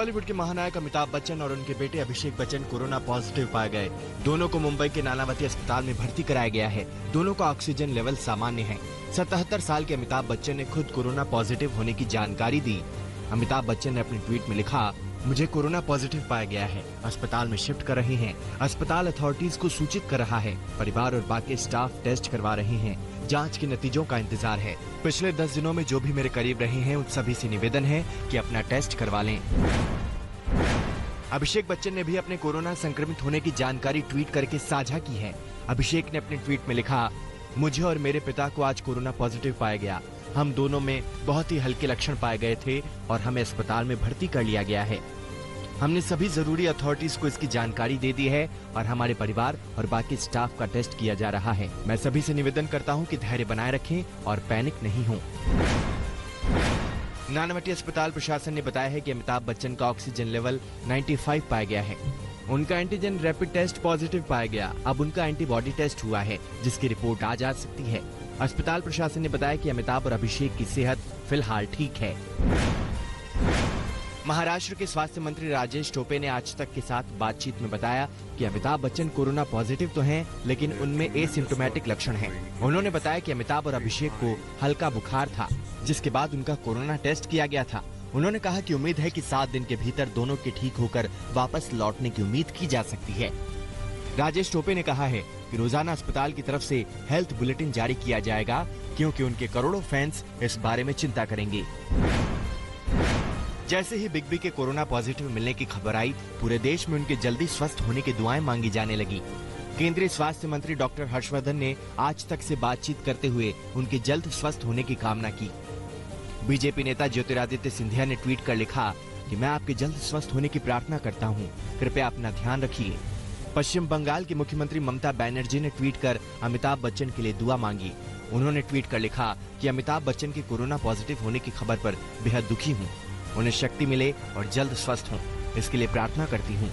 बॉलीवुड के महानायक अमिताभ बच्चन और उनके बेटे अभिषेक बच्चन कोरोना पॉजिटिव पाए गए। दोनों को मुंबई के नानावती अस्पताल में भर्ती कराया गया है। दोनों का ऑक्सीजन लेवल सामान्य है। 77 साल के अमिताभ बच्चन ने खुद कोरोना पॉजिटिव होने की जानकारी दी। अमिताभ बच्चन ने अपने ट्वीट में लिखा, मुझे कोरोना पॉजिटिव पाया गया है। अस्पताल में शिफ्ट कर रहे हैं। अस्पताल अथॉरिटीज को सूचित कर रहा है। परिवार और बाकी स्टाफ टेस्ट करवा रहे हैं। जांच के नतीजों का इंतजार है। पिछले 10 दिनों में जो भी मेरे करीब रहे हैं उन सभी से निवेदन है कि अपना टेस्ट करवा लें। अभिषेक बच्चन ने भी अपने कोरोना संक्रमित होने की जानकारी ट्वीट करके साझा की है। अभिषेक ने अपने ट्वीट में लिखा, मुझे और मेरे पिता को आज कोरोना पॉजिटिव पाया गया। हम दोनों में बहुत ही हल्के लक्षण पाए गए थे और हमें अस्पताल में भर्ती कर लिया गया है। हमने सभी जरूरी अथॉरिटीज को इसकी जानकारी दे दी है और हमारे परिवार और बाकी स्टाफ का टेस्ट किया जा रहा है। मैं सभी से निवेदन करता हूं कि धैर्य बनाए रखें और पैनिक नहीं हों। नानावती अस्पताल प्रशासन ने बताया है कि अमिताभ बच्चन का ऑक्सीजन लेवल 95 पाया गया है। उनका एंटीजन रैपिड टेस्ट पॉजिटिव पाया गया। अब उनका एंटीबॉडी टेस्ट हुआ है जिसकी रिपोर्ट आज आ सकती है। अस्पताल प्रशासन ने बताया कि अमिताभ और अभिषेक की सेहत फिलहाल ठीक है। महाराष्ट्र के स्वास्थ्य मंत्री राजेश टोपे ने आज तक के साथ बातचीत में बताया कि अमिताभ बच्चन कोरोना पॉजिटिव तो हैं, लेकिन उनमें एसिम्प्टोमेटिक लक्षण हैं। उन्होंने बताया कि अमिताभ और अभिषेक को हल्का बुखार था, जिसके बाद उनका कोरोना टेस्ट किया गया था। उन्होंने कहा कि उम्मीद है कि 7 दिन के भीतर दोनों के ठीक होकर वापस लौटने की उम्मीद की जा सकती है। राजेश टोपे ने कहा है कि रोजाना अस्पताल की तरफ से हेल्थ बुलेटिन जारी किया जाएगा, क्योंकि उनके करोड़ों फैंस इस बारे में चिंता करेंगे। जैसे ही बिग बी के कोरोना पॉजिटिव मिलने की खबर आई, पूरे देश में उनके जल्दी स्वस्थ होने की दुआएं मांगी जाने लगी। केंद्रीय स्वास्थ्य मंत्री डॉक्टर हर्षवर्धन ने आज तक से बातचीत करते हुए उनके जल्द स्वस्थ होने की कामना की। बीजेपी नेता ज्योतिरादित्य सिंधिया ने ट्वीट कर लिखा कि मैं आपके जल्द स्वस्थ होने की प्रार्थना करता हूं। कृपया अपना ध्यान रखिए। पश्चिम बंगाल की मुख्यमंत्री ममता बनर्जी ने ट्वीट कर अमिताभ बच्चन के लिए दुआ मांगी। उन्होंने ट्वीट कर लिखा कि अमिताभ बच्चन के कोरोना पॉजिटिव होने की खबर पर बेहद दुखी हूँ। उन्हें शक्ति मिले और जल्द स्वस्थ हों, इसके लिए प्रार्थना करती हूँ।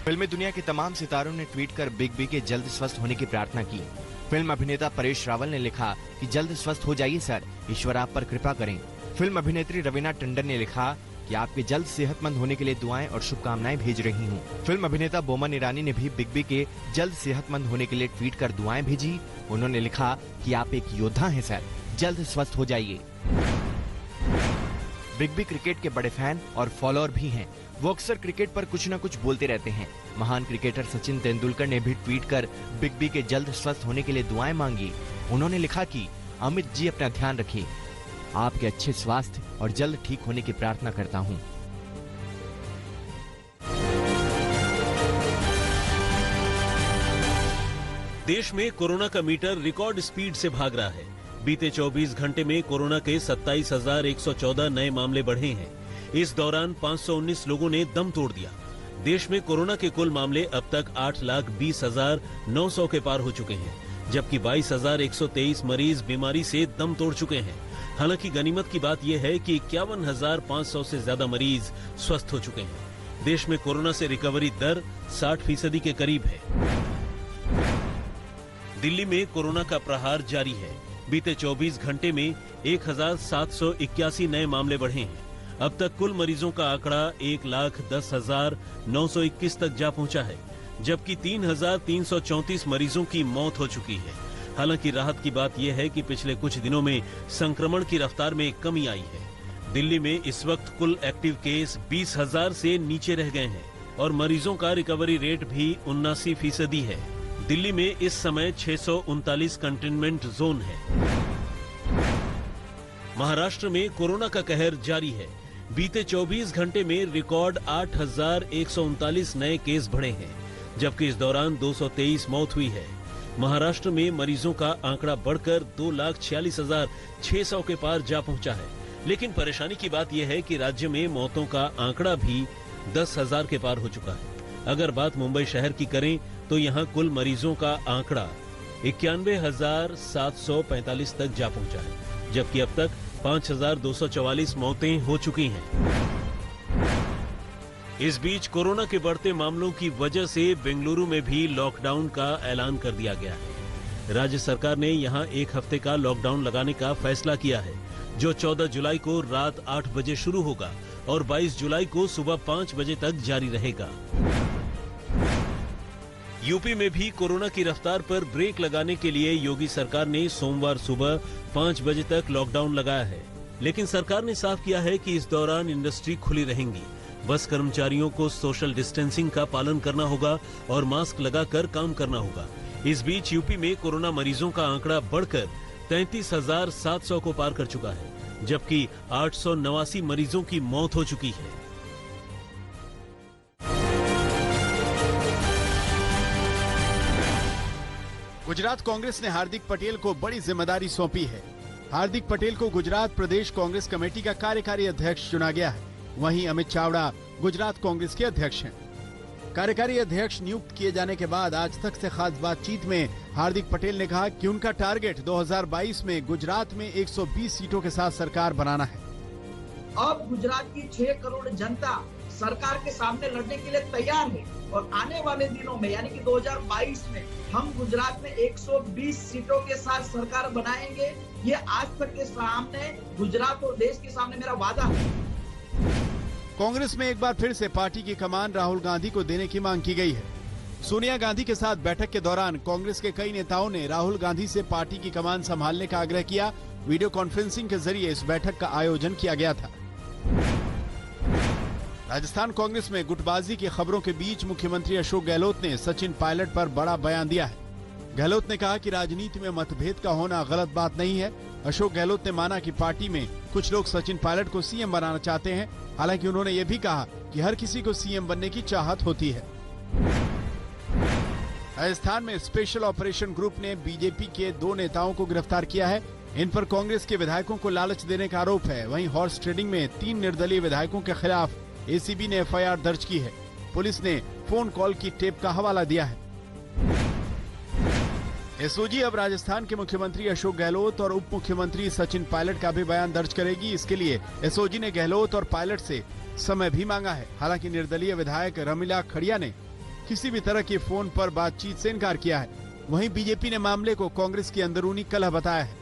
फिल्मी दुनिया के तमाम सितारों ने ट्वीट कर बिग बी के जल्द स्वस्थ होने की प्रार्थना की। फिल्म अभिनेता परेश रावल ने लिखा कि जल्द स्वस्थ हो जाइए सर, ईश्वर आप पर कृपा करें। फिल्म अभिनेत्री रवीना टंडन ने लिखा कि आपके जल्द सेहतमंद होने के लिए दुआएं और शुभकामनाएं भेज रही हूँ। फिल्म अभिनेता बोमन ईरानी ने भी बिग बी के जल्द सेहतमंद होने के लिए ट्वीट कर दुआएं भेजी। उन्होंने लिखा कि आप एक योद्धा हैं सर, जल्द स्वस्थ हो जाइए। बिग बी क्रिकेट के बड़े फैन और फॉलोअर भी हैं। वो अक्सर क्रिकेट पर कुछ न कुछ बोलते रहते हैं। महान क्रिकेटर सचिन तेंदुलकर ने भी ट्वीट कर बिग बी के जल्द स्वस्थ होने के लिए दुआएं मांगी। उन्होंने लिखा कि अमित जी अपना ध्यान रखिए, आपके अच्छे स्वास्थ्य और जल्द ठीक होने की प्रार्थना करता हूं। देश में कोरोना का मीटर रिकॉर्ड स्पीड से भाग रहा है। बीते 24 घंटे में कोरोना के 27,114 नए मामले बढ़े हैं। इस दौरान 519 लोगों ने दम तोड़ दिया। देश में कोरोना के कुल मामले अब तक 8,20,900 के पार हो चुके हैं, जबकि 22,123 मरीज बीमारी से दम तोड़ चुके हैं। हालांकि गनीमत की बात यह है कि 51,500 से ज्यादा मरीज स्वस्थ हो चुके हैं। देश में कोरोना से रिकवरी दर 60% के करीब है। दिल्ली में कोरोना का प्रहार जारी है। बीते 24 घंटे में 1,781 नए मामले बढ़े हैं। अब तक कुल मरीजों का आंकड़ा 1,10,921 तक जा पहुंचा है, जबकि 3,334 मरीजों की मौत हो चुकी है। हालांकि राहत की बात यह है कि पिछले कुछ दिनों में संक्रमण की रफ्तार में कमी आई है। दिल्ली में इस वक्त कुल एक्टिव केस 20,000 से नीचे रह गए हैं और मरीजों का रिकवरी रेट भी 79% है। दिल्ली में इस समय 639 कंटेनमेंट जोन है। महाराष्ट्र में कोरोना का कहर जारी है। बीते 24 घंटे में रिकॉर्ड 8,139 नए केस बढ़े हैं, जबकि इस दौरान 223 मौत हुई है। महाराष्ट्र में मरीजों का आंकड़ा बढ़कर 2,46,600 के पार जा पहुंचा है। लेकिन परेशानी की बात यह है कि राज्य में मौतों का आंकड़ा भी 10,000 के पार हो चुका है। अगर बात मुंबई शहर की करें तो यहाँ कुल मरीजों का आंकड़ा 91,745 तक जा पहुंचा है, जबकि अब तक 5,244 मौतें हो चुकी हैं। इस बीच कोरोना के बढ़ते मामलों की वजह से बेंगलुरु में भी लॉकडाउन का ऐलान कर दिया गया है। राज्य सरकार ने यहां 1 हफ्ते का लॉकडाउन लगाने का फैसला किया है, जो 14 जुलाई को रात 8 बजे शुरू होगा और 22 जुलाई को सुबह 5 बजे तक जारी रहेगा। यूपी में भी कोरोना की रफ्तार पर ब्रेक लगाने के लिए योगी सरकार ने सोमवार सुबह 5 बजे तक लॉकडाउन लगाया है, लेकिन सरकार ने साफ किया है कि इस दौरान इंडस्ट्री खुली रहेंगी। बस कर्मचारियों को सोशल डिस्टेंसिंग का पालन करना होगा और मास्क लगाकर काम करना होगा। इस बीच यूपी में कोरोना मरीजों का आंकड़ा बढ़कर 33,700 को पार कर चुका है, जबकि 889 मरीजों की मौत हो चुकी है। गुजरात कांग्रेस ने हार्दिक पटेल को बड़ी जिम्मेदारी सौंपी है। हार्दिक पटेल को गुजरात प्रदेश कांग्रेस कमेटी का कार्यकारी अध्यक्ष चुना गया है। वहीं अमित चावड़ा गुजरात कांग्रेस के अध्यक्ष हैं। कार्यकारी अध्यक्ष नियुक्त किए जाने के बाद आज तक से खास बातचीत में हार्दिक पटेल ने कहा कि उनका टारगेट 2022 में गुजरात में 120 सीटों के साथ सरकार बनाना है। अब गुजरात की 6 करोड़ जनता सरकार के सामने लड़ने के लिए तैयार है और आने वाले दिनों में यानी कि 2022 में हम गुजरात में 120 सीटों के साथ सरकार बनाएंगे। ये आज तक के सामने गुजरात और देश के सामने मेरा वादा है। कांग्रेस में एक बार फिर से पार्टी की कमान राहुल गांधी को देने की मांग की गई है। सोनिया गांधी के साथ बैठक के दौरान कांग्रेस के कई नेताओं ने राहुल गांधी से पार्टी की कमान संभालने का आग्रह किया। वीडियो कॉन्फ्रेंसिंग के जरिए इस बैठक का आयोजन किया गया था। राजस्थान कांग्रेस में गुटबाजी की खबरों के बीच मुख्यमंत्री अशोक गहलोत ने सचिन पायलट पर बड़ा बयान दिया है। गहलोत ने कहा कि राजनीति में मतभेद का होना गलत बात नहीं है। अशोक गहलोत ने माना कि पार्टी में कुछ लोग सचिन पायलट को सीएम बनाना चाहते हैं। हालांकि उन्होंने ये भी कहा कि हर किसी को सीएम बनने की चाहत होती है। राजस्थान में स्पेशल ऑपरेशन ग्रुप ने बीजेपी के 2 नेताओं को गिरफ्तार किया है। इन पर कांग्रेस के विधायकों को लालच देने का आरोप है। वहीं हॉर्स ट्रेडिंग में 3 निर्दलीय विधायकों के खिलाफ एसीबी ने एफआईआर दर्ज की है। पुलिस ने फोन कॉल की टेप का हवाला दिया है। एसओजी अब राजस्थान के मुख्यमंत्री अशोक गहलोत और उप मुख्यमंत्री सचिन पायलट का भी बयान दर्ज करेगी। इसके लिए एसओजी ने गहलोत और पायलट से समय भी मांगा है। हालांकि निर्दलीय विधायक रमीला खड़िया ने किसी भी तरह की फोन पर बातचीत से इनकार किया है। वहीं बीजेपी ने मामले को कांग्रेस की अंदरूनी कलह बताया है।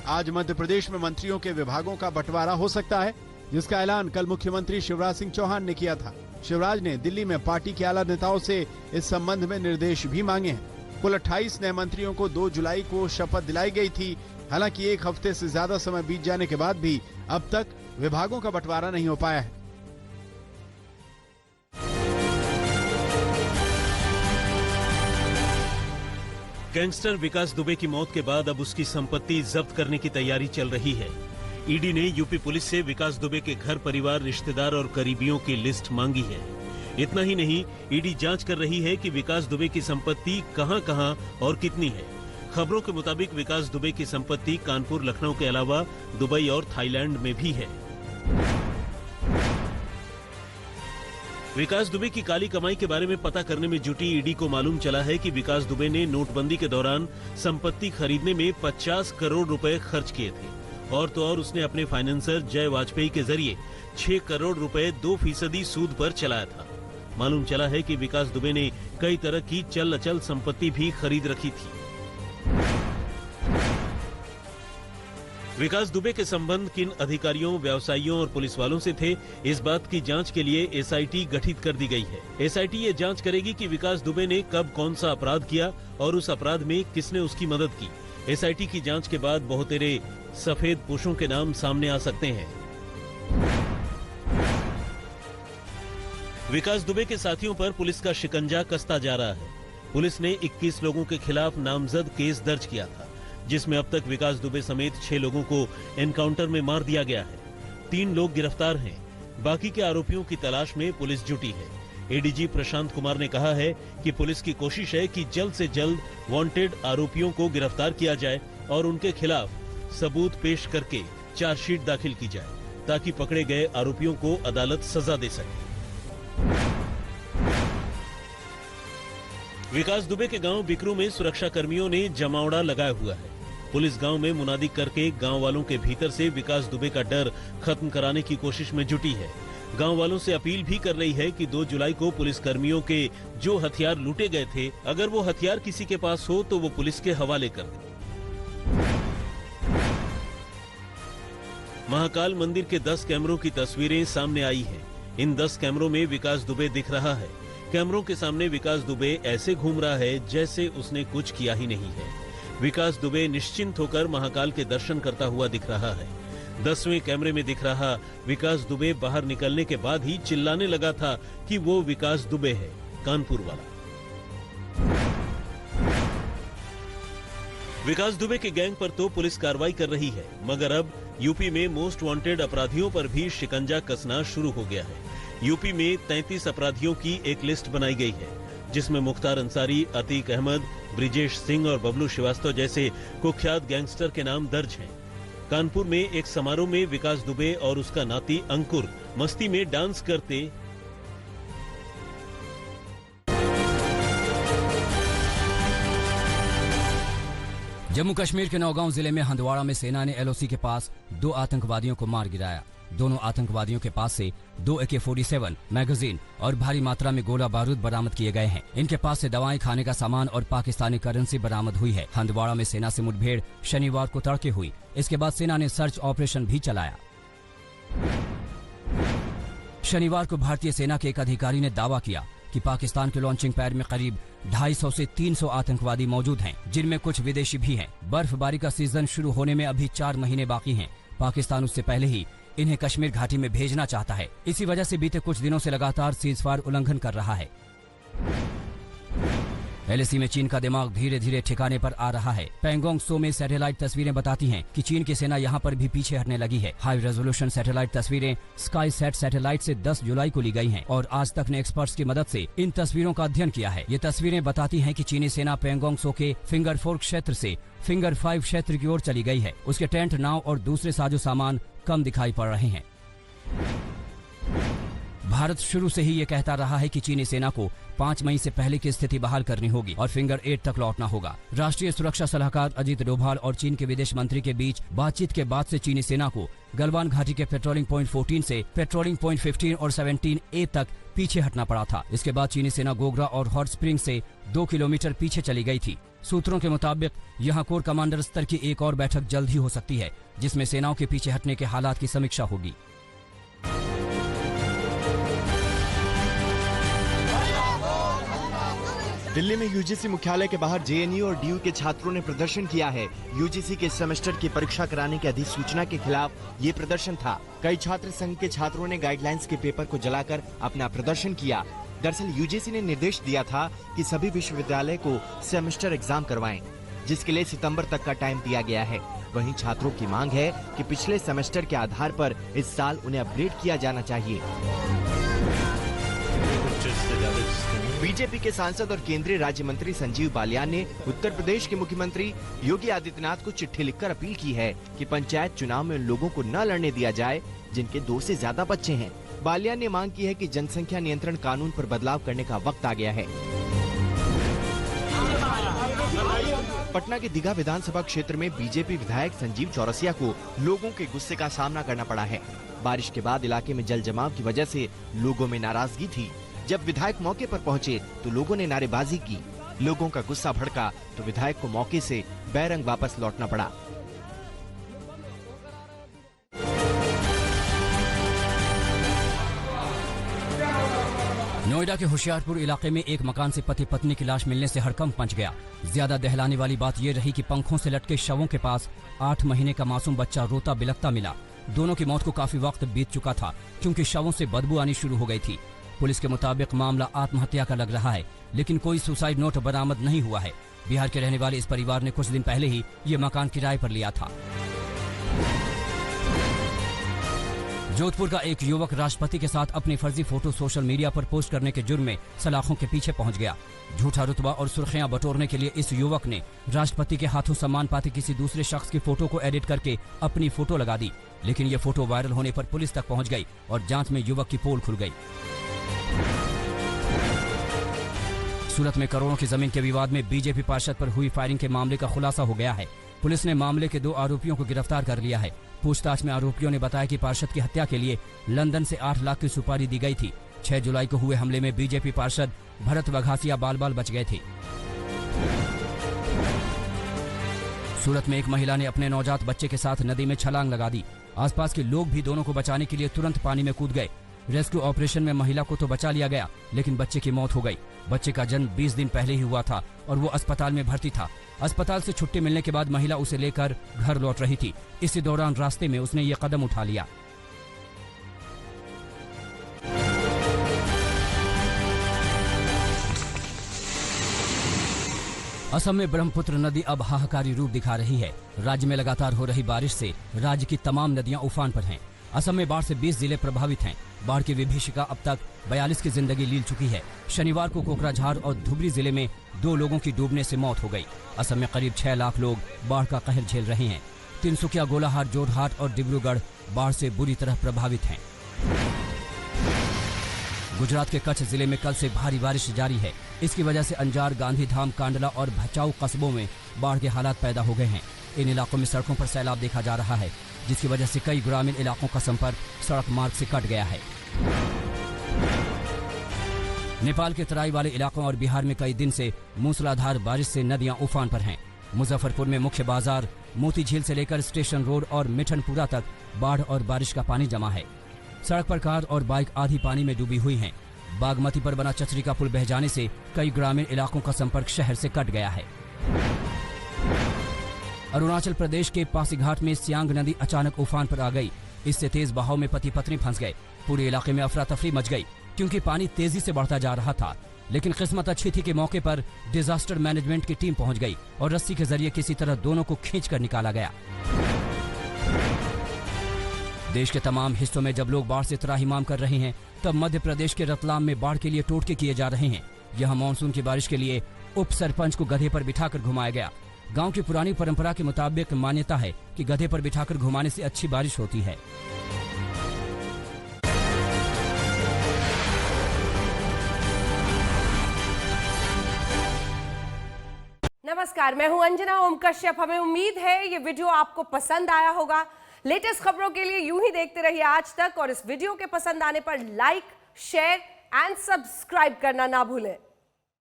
आज मध्य प्रदेश में मंत्रियों के विभागों का बंटवारा हो सकता है, जिसका ऐलान कल मुख्यमंत्री शिवराज सिंह चौहान ने किया था। शिवराज ने दिल्ली में पार्टी के आला नेताओं से इस संबंध में निर्देश भी मांगे हैं। कुल 28 नए मंत्रियों को 2 जुलाई को शपथ दिलाई गई थी। हालांकि 1 हफ्ते से ज्यादा समय बीत जाने के बाद भी अब तक विभागों का बंटवारा नहीं हो पाया है। गैंगस्टर विकास दुबे की मौत के बाद अब उसकी संपत्ति जब्त करने की तैयारी चल रही है। ईडी ने यूपी पुलिस से विकास दुबे के घर परिवार, रिश्तेदार और करीबियों की लिस्ट मांगी है। इतना ही नहीं, ईडी जांच कर रही है कि विकास दुबे की संपत्ति कहां-कहां और कितनी है। खबरों के मुताबिक विकास दुबे की संपत्ति कानपुर, लखनऊ के अलावा दुबई और थाईलैंड में भी है। विकास दुबे की काली कमाई के बारे में पता करने में जुटी ईडी को मालूम चला है कि विकास दुबे ने नोटबंदी के दौरान संपत्ति खरीदने में 50 करोड़ रुपए खर्च किए थे। और तो और उसने अपने फाइनेंसर जय वाजपेयी के जरिए 6 करोड़ रुपए 2% सूद पर चलाया था। मालूम चला है कि विकास दुबे ने कई तरह की चल अचल संपत्ति भी खरीद रखी थी। विकास दुबे के संबंध किन अधिकारियों, व्यवसायियों और पुलिस वालों से थे, इस बात की जांच के लिए एसआईटी गठित कर दी गई है। एसआईटी ये जांच करेगी कि विकास दुबे ने कब कौन सा अपराध किया और उस अपराध में किसने उसकी मदद की। एसआईटी की जांच के बाद बहुतेरे सफेद पोशों के नाम सामने आ सकते हैं। विकास दुबे के साथियों पर पुलिस का शिकंजा कसता जा रहा है। पुलिस ने 21 लोगों के खिलाफ नामजद केस दर्ज किया था, जिसमें अब तक विकास दुबे समेत 6 लोगों को एनकाउंटर में मार दिया गया है। 3 लोग गिरफ्तार हैं। बाकी के आरोपियों की तलाश में पुलिस जुटी है। एडीजी प्रशांत कुमार ने कहा है कि पुलिस की कोशिश है कि जल्द से जल्द वांटेड आरोपियों को गिरफ्तार किया जाए और उनके खिलाफ सबूत पेश करके चार्जशीट दाखिल की जाए, ताकि पकड़े गए आरोपियों को अदालत सजा दे सके। विकास दुबे के गांव बिकरू में सुरक्षा कर्मियों ने जमावड़ा लगाया हुआ है। पुलिस गांव में मुनादी करके गांव वालों के भीतर से विकास दुबे का डर खत्म कराने की कोशिश में जुटी है। गांव वालों से अपील भी कर रही है कि 2 जुलाई को पुलिस कर्मियों के जो हथियार लूटे गए थे, अगर वो हथियार किसी के पास हो तो वो पुलिस के हवाले कर दे। महाकाल मंदिर के 10 कैमरों की तस्वीरें सामने आई हैं। इन 10 कैमरों में विकास दुबे दिख रहा है। कैमरों के सामने विकास दुबे ऐसे घूम रहा है जैसे उसने कुछ किया ही नहीं है। विकास दुबे निश्चिंत होकर महाकाल के दर्शन करता हुआ दिख रहा है। 10वें कैमरे में दिख रहा विकास दुबे बाहर निकलने के बाद ही चिल्लाने लगा था कि वो विकास दुबे है, कानपुर वाला। विकास दुबे के गैंग पर तो पुलिस कार्रवाई कर रही है, मगर अब यूपी में मोस्ट वांटेड अपराधियों पर भी शिकंजा कसना शुरू हो गया है। यूपी में 33 अपराधियों की एक लिस्ट बनाई गई है, जिसमें मुख्तार अंसारी, अतीक अहमद, ब्रिजेश सिंह और बबलू श्रीवास्तव जैसे कुख्यात गैंगस्टर के नाम दर्ज हैं। कानपुर में एक समारोह में विकास दुबे और उसका नाती अंकुर मस्ती में डांस करते जम्मू कश्मीर के नौगांव जिले में हंदवाड़ा में सेना ने एलओसी के पास 2 आतंकवादियों को मार गिराया। दोनों आतंकवादियों के पास से 2 AK-47 मैगजीन और भारी मात्रा में गोला बारूद बरामद किए गए हैं। इनके पास से दवाएं, खाने का सामान और पाकिस्तानी करेंसी बरामद हुई है। हंदवाड़ा में सेना से मुठभेड़ शनिवार को तड़के हुई। इसके बाद सेना ने सर्च ऑपरेशन भी चलाया। शनिवार को भारतीय सेना के एक अधिकारी ने दावा किया कि पाकिस्तान के लॉन्चिंग पैड में करीब 250 से 300 आतंकवादी मौजूद हैं, जिनमें कुछ विदेशी भी हैं। बर्फबारी का सीजन शुरू होने में अभी 4 महीने बाकी हैं। पाकिस्तान उससे पहले ही इन्हें कश्मीर घाटी में भेजना चाहता है। इसी वजह से बीते कुछ दिनों से लगातार सीजफायर उल्लंघन कर रहा है। एलएसी में चीन का दिमाग धीरे धीरे ठिकाने पर आ रहा है। पैंगोंग त्सो में सैटेलाइट तस्वीरें बताती हैं कि चीन की सेना यहां पर भी पीछे हटने लगी है। हाई रेजोल्यूशन सैटेलाइट तस्वीरें स्काई सेट सैटेलाइट से 10 जुलाई को ली गई हैं और आज तक ने एक्सपर्ट्स की मदद से इन तस्वीरों का अध्ययन किया है। ये तस्वीरें बताती हैं कि चीनी सेना पैंगोंग त्सो के फिंगर 4 क्षेत्र से फिंगर 5 क्षेत्र की ओर चली गई है। उसके टेंट, नाव और दूसरे साजो सामान कम दिखाई पड़ रहे हैं। भारत शुरू से ही ये कहता रहा है कि चीनी सेना को 5 मई से पहले की स्थिति बहाल करनी होगी और फिंगर 8 तक लौटना होगा। राष्ट्रीय सुरक्षा सलाहकार अजीत डोभाल और चीन के विदेश मंत्री के बीच बातचीत के बाद से चीनी सेना को गलवान घाटी के पेट्रोलिंग पॉइंट 14 से पेट्रोलिंग पॉइंट 15 और 17A तक पीछे हटना पड़ा था। इसके बाद चीनी सेना गोगरा और हॉट स्प्रिंग से 2 किलोमीटर पीछे चली गई थी। सूत्रों के मुताबिक यहाँ कोर कमांडर स्तर की एक और बैठक जल्द ही हो सकती है, जिसमें सेनाओं के पीछे हटने के हालात की समीक्षा होगी। दिल्ली में यूजीसी मुख्यालय के बाहर जेएनयू और डीयू के छात्रों ने प्रदर्शन किया है। यूजीसी के सेमेस्टर की परीक्षा कराने की अधिसूचना के खिलाफ ये प्रदर्शन था। कई छात्र संघ के छात्रों ने गाइडलाइंस के पेपर को जलाकर अपना प्रदर्शन किया। दरअसल यूजीसी ने निर्देश दिया था कि सभी विश्वविद्यालय को सेमेस्टर एग्जाम करवाएं, जिसके लिए सितंबर तक का टाइम दिया गया है। वहीं छात्रों की मांग है कि पिछले सेमेस्टर के आधार पर इस साल उन्हें अपग्रेड किया जाना चाहिए। बीजेपी के सांसद और केंद्रीय राज्य मंत्री संजीव बालियान ने उत्तर प्रदेश के मुख्यमंत्री योगी आदित्यनाथ को चिट्ठी लिखकर अपील की है कि पंचायत चुनाव में उन लोगों को न लड़ने दिया जाए जिनके 2 से ज्यादा बच्चे हैं। बालियान ने मांग की है कि जनसंख्या नियंत्रण कानून पर बदलाव करने का वक्त आ गया है। पटना के दीघा विधानसभा क्षेत्र में बीजेपी विधायक संजीव चौरसिया को लोगों के गुस्से का सामना करना पड़ा है। बारिश के बाद इलाके में जल जमाव की वजह से लोगों में नाराजगी थी। जब विधायक मौके पर पहुंचे तो लोगों ने नारेबाजी की। लोगों का गुस्सा भड़का तो विधायक को मौके से बैरंग वापस लौटना पड़ा। नोएडा के होशियारपुर इलाके में एक मकान से पति पत्नी की लाश मिलने से हड़कंप मच गया। ज्यादा दहलाने वाली बात यह रही कि पंखों से लटके शवों के पास 8 महीने का मासूम बच्चा रोता बिलखता मिला। दोनों की मौत को काफी वक्त बीत चुका था, क्योंकि शवों से बदबू आनी शुरू हो गई थी। पुलिस के मुताबिक मामला आत्महत्या का लग रहा है, लेकिन कोई सुसाइड नोट बरामद नहीं हुआ है। बिहार के रहने वाले इस परिवार ने कुछ दिन पहले ही ये मकान किराए पर लिया था। जोधपुर का एक युवक राष्ट्रपति के साथ अपनी फर्जी फोटो सोशल मीडिया पर पोस्ट करने के जुर्म में सलाखों के पीछे पहुंच गया। झूठा रुतबा और सुर्खियां बटोरने के लिए इस युवक ने राष्ट्रपति के हाथों सम्मान पाते किसी दूसरे शख्स की फोटो को एडिट करके अपनी फोटो लगा दी, लेकिन ये फोटो वायरल होने पर पुलिस तक पहुंच गई और जांच में युवक की पोल खुल गई। सूरत में करोड़ों की जमीन के विवाद में बीजेपी पार्षद पर हुई फायरिंग के मामले का खुलासा हो गया है। पुलिस ने मामले के 2 आरोपियों को गिरफ्तार कर लिया है। पूछताछ में आरोपियों ने बताया कि पार्षद की हत्या के लिए लंदन से 8 लाख की सुपारी दी गई थी। 6 जुलाई को हुए हमले में बीजेपी पार्षद भरत वघासिया बाल बाल बच गए थे। सूरत में एक महिला ने अपने नवजात बच्चे के साथ नदी में छलांग लगा दी। आसपास के लोग भी दोनों को बचाने के लिए तुरंत पानी में कूद गए। रेस्क्यू ऑपरेशन में महिला को तो बचा लिया गया, लेकिन बच्चे की मौत हो गई। बच्चे का जन्म 20 दिन पहले ही हुआ था और वो अस्पताल में भर्ती था। अस्पताल से छुट्टी मिलने के बाद महिला उसे लेकर घर लौट रही थी। इसी दौरान रास्ते में उसने ये कदम उठा लिया। असम में ब्रह्मपुत्र नदी अब हाहाकारी रूप दिखा रही है। राज्य में लगातार हो रही बारिश से राज्य की तमाम नदियां उफान पर हैं। असम में बाढ़ से 20 जिले प्रभावित हैं। बाढ़ की विभीषिका अब तक 42 की जिंदगी लील चुकी है। शनिवार को कोकराझार और धुबरी जिले में 2 लोगों की डूबने से मौत हो गई। असम में करीब 6 लाख लोग बाढ़ का कहर झेल रहे हैं। तिनसुकिया, गोलाहाट, जोरहाट और डिब्रूगढ़ बाढ़ से बुरी तरह प्रभावित हैं। गुजरात के कच्छ जिले में कल से भारी बारिश जारी है। इसकी वजह से अंजार, गांधीधाम, कांडला और भचाऊ कस्बों में बाढ़ के हालात पैदा हो गए हैं। इन इलाकों में सड़कों पर सैलाब देखा जा रहा है, जिसकी वजह से कई ग्रामीण इलाकों का संपर्क सड़क मार्ग से कट गया है। नेपाल के तराई वाले इलाकों और बिहार में कई दिन से मूसलाधार बारिश से नदियां उफान पर हैं। मुजफ्फरपुर में मुख्य बाजार, मोती झील से लेकर स्टेशन रोड और मिठनपुरा तक बाढ़ और बारिश का पानी जमा है। सड़क पर कार और बाइक आधी पानी में डूबी हुई हैं। बागमती पर बना चचरी का पुल बह जाने से कई ग्रामीण इलाकों का संपर्क शहर से कट गया है। अरुणाचल प्रदेश के पासीघाट में सियांग नदी अचानक उफान पर आ गई। इससे तेज बहाव में पति पत्नी फंस गए। पूरे इलाके में अफरा तफरी मच गई क्योंकि पानी तेजी से बढ़ता जा रहा था। लेकिन किस्मत अच्छी थी कि मौके पर डिजास्टर मैनेजमेंट की टीम पहुंच गई और रस्सी के जरिए किसी तरह दोनों को खींचकर निकाला गया। देश के तमाम हिस्सों में जब लोग बाढ़ से त्राहिमाम कर रहे हैं, तब मध्य प्रदेश के रतलाम में बाढ़ के लिए टोटके किए जा रहे हैं। यहाँ मानसून की बारिश के लिए उप सरपंच को गधे पर बिठाकर घुमाया गया। गांव की पुरानी परंपरा के मुताबिक मान्यता है कि गधे पर बिठाकर घुमाने से अच्छी बारिश होती है। नमस्कार, मैं हूं अंजना ओम कश्यप। हमें उम्मीद है ये वीडियो आपको पसंद आया होगा। लेटेस्ट खबरों के लिए यूं ही देखते रहिए आज तक और इस वीडियो के पसंद आने पर लाइक, शेयर एंड सब्सक्राइब करना ना भूलें।